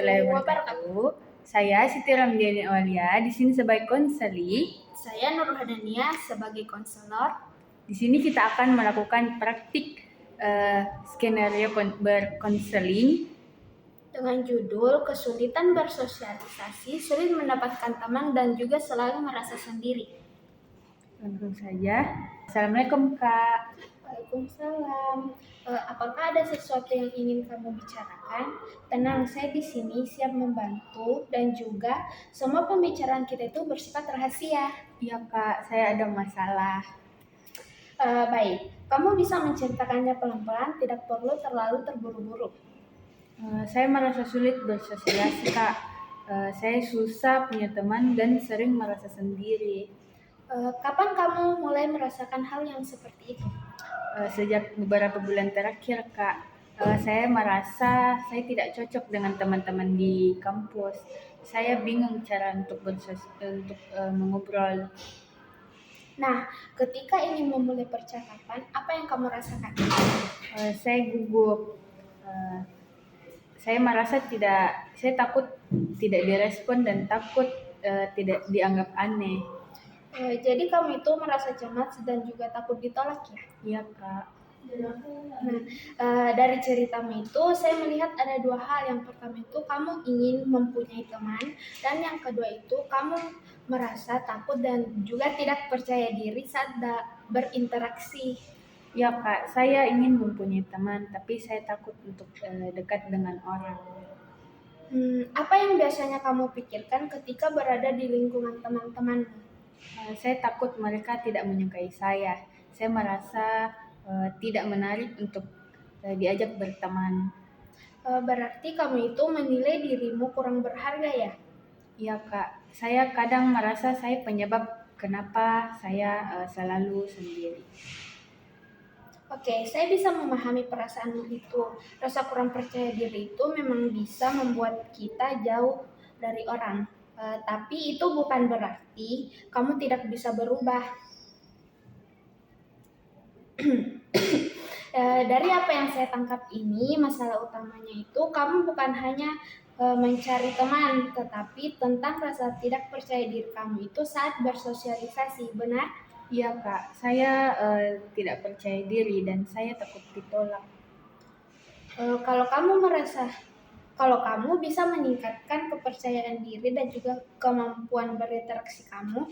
warahmatullahi wabarakatuh. Saya Siti Ramdiani Aulia, di sini sebagai konseli. Saya Nur Hadania sebagai konselor. Di sini kita akan melakukan praktik skenario berkonseling Dengan judul kesulitan bersosialisasi, sulit mendapatkan teman dan juga selalu merasa sendiri. Langsung saja. Assalamualaikum Kak. Waalaikumsalam. Apakah ada sesuatu yang ingin kamu bicarakan? Tenang, saya di sini siap membantu dan juga semua pembicaraan kita itu bersifat rahasia. Iya Kak, saya ada masalah. Baik, kamu bisa menceritakannya pelan-pelan, tidak perlu terlalu terburu-buru. Saya merasa sulit bersosialisasi Kak. Saya susah punya teman dan sering merasa sendiri. Kapan kamu mulai merasakan hal yang seperti itu? Sejak beberapa bulan terakhir Kak, saya merasa saya tidak cocok dengan teman-teman di kampus. Saya bingung cara untuk mengobrol. Nah, ketika ingin memulai percakapan, apa yang kamu rasakan? Saya gugup. Saya merasa saya takut tidak direspon dan takut tidak dianggap aneh. Jadi kamu itu merasa cemas dan juga takut ditolak ya? Iya Kak. Nah, dari ceritamu itu saya melihat ada dua hal. Yang pertama itu kamu ingin mempunyai teman, dan yang kedua itu kamu merasa takut dan juga tidak percaya diri saat berinteraksi. Ya Kak, saya ingin mempunyai teman, tapi saya takut untuk dekat dengan orang. Apa yang biasanya kamu pikirkan ketika berada di lingkungan teman-temanmu? Saya takut mereka tidak menyukai saya. Saya merasa tidak menarik untuk diajak berteman. Berarti kamu itu menilai dirimu kurang berharga ya? Iya Kak, saya kadang merasa saya penyebab kenapa saya selalu sendiri. Oke, saya bisa memahami perasaanmu itu. Rasa kurang percaya diri itu memang bisa membuat kita jauh dari orang. Tapi itu bukan berarti kamu tidak bisa berubah. Dari apa yang saya tangkap ini, masalah utamanya itu kamu bukan hanya mencari teman, tetapi tentang rasa tidak percaya diri kamu itu saat bersosialisasi, benar? Iya Kak, saya tidak percaya diri dan saya takut ditolak. Kalau kamu bisa meningkatkan kepercayaan diri dan juga kemampuan berinteraksi kamu,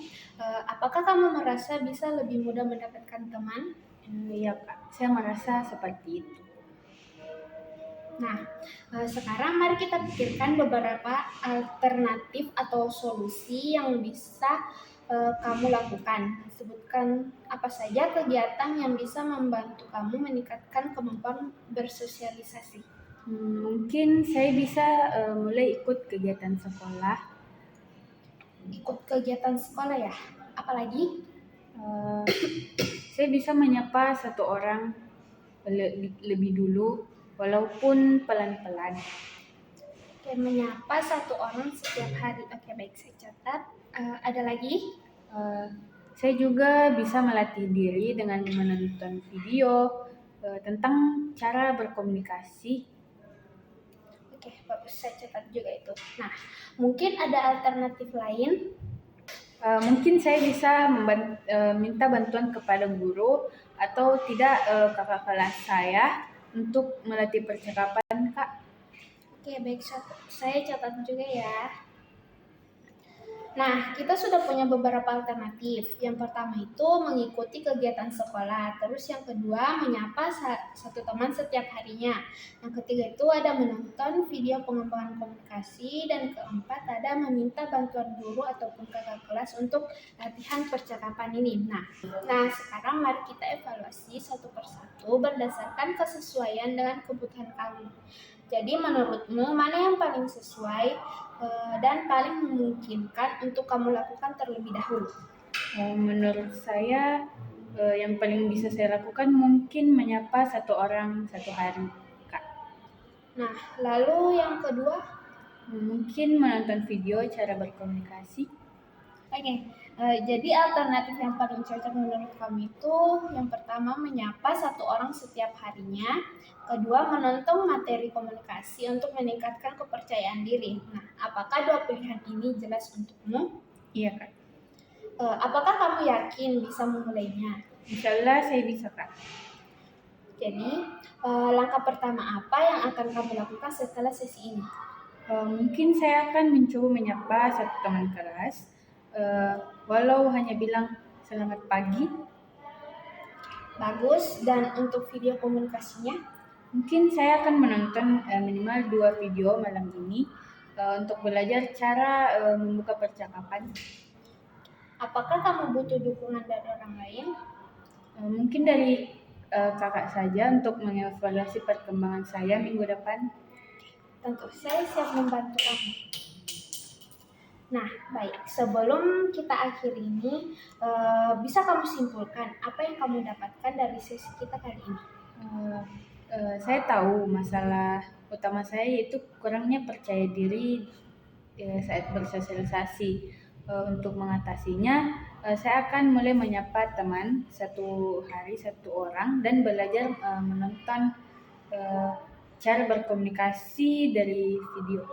apakah kamu merasa bisa lebih mudah mendapatkan teman? Iya Kak, saya merasa seperti itu. Nah, sekarang mari kita pikirkan beberapa alternatif atau solusi yang bisa kamu lakukan. Sebutkan apa saja kegiatan yang bisa membantu kamu meningkatkan kemampuan bersosialisasi. Mungkin saya bisa mulai ikut kegiatan sekolah. Ikut kegiatan sekolah ya? Apalagi? Saya bisa menyapa satu orang lebih dulu, walaupun pelan-pelan. Oke, menyapa satu orang setiap hari. Oke, baik, saya catat. Ada lagi? Saya juga bisa melatih diri dengan menonton video tentang cara berkomunikasi. Oke, bagus, saya catat juga itu. Nah, mungkin ada alternatif lain. Mungkin saya bisa minta bantuan kepada guru atau tidak kakak kelas saya untuk melatih percakapan Kak. Oke, baik, saya catat juga ya. Nah, kita sudah punya beberapa alternatif. Yang pertama itu mengikuti kegiatan sekolah. Terus yang kedua menyapa satu teman setiap harinya. Yang ketiga itu ada menonton video pengembangan komunikasi. Dan keempat ada meminta bantuan guru ataupun kakak kelas untuk latihan percakapan ini. Nah, sekarang mari kita evaluasi satu persatu berdasarkan kesesuaian dengan kebutuhan kamu. Jadi menurutmu mana yang paling sesuai dan paling memungkinkan untuk kamu lakukan terlebih dahulu? Menurut saya yang paling bisa saya lakukan mungkin menyapa satu orang satu hari Kak. Nah, lalu yang kedua? Mungkin menonton video cara berkomunikasi. Oke, jadi alternatif yang paling cocok menurut kamu itu yang pertama menyapa satu orang setiap harinya, kedua menonton materi komunikasi untuk meningkatkan kepercayaan diri. Nah, apakah dua pilihan ini jelas untukmu? Iya Kak. Apakah kamu yakin bisa memulainya? Insyaallah saya bisa Kak. Jadi, langkah pertama apa yang akan kamu lakukan setelah sesi ini? Mungkin saya akan mencoba menyapa satu teman kelas, walau hanya bilang selamat pagi. Bagus, dan untuk video komunikasinya? Mungkin saya akan menonton minimal 2 video malam ini untuk belajar cara membuka percakapan. Apakah kamu butuh dukungan dari orang lain? Mungkin dari kakak saja untuk mengevaluasi perkembangan saya minggu depan. Tentu saya siap membantu kamu. Nah, baik. Sebelum kita akhiri ini, bisa kamu simpulkan apa yang kamu dapatkan dari sesi kita kali ini? Saya tahu masalah utama saya yaitu kurangnya percaya diri saat bersosialisasi. Untuk mengatasinya, saya akan mulai menyapa teman satu hari satu orang dan belajar menonton cara berkomunikasi dari video.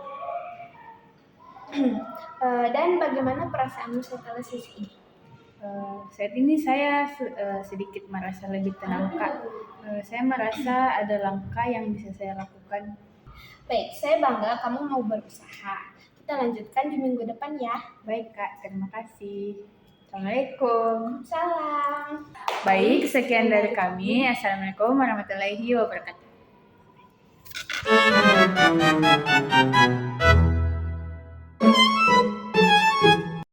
Dan bagaimana perasaanmu setelah sesi ini? Saat ini saya sedikit merasa lebih tenang Kak. Saya merasa ada langkah yang bisa saya lakukan. Baik, saya bangga kamu mau berusaha. Kita lanjutkan di minggu depan ya. Baik Kak, terima kasih. Assalamualaikum. Salam. Baik, sekian dari kami. Assalamualaikum warahmatullahi wabarakatuh.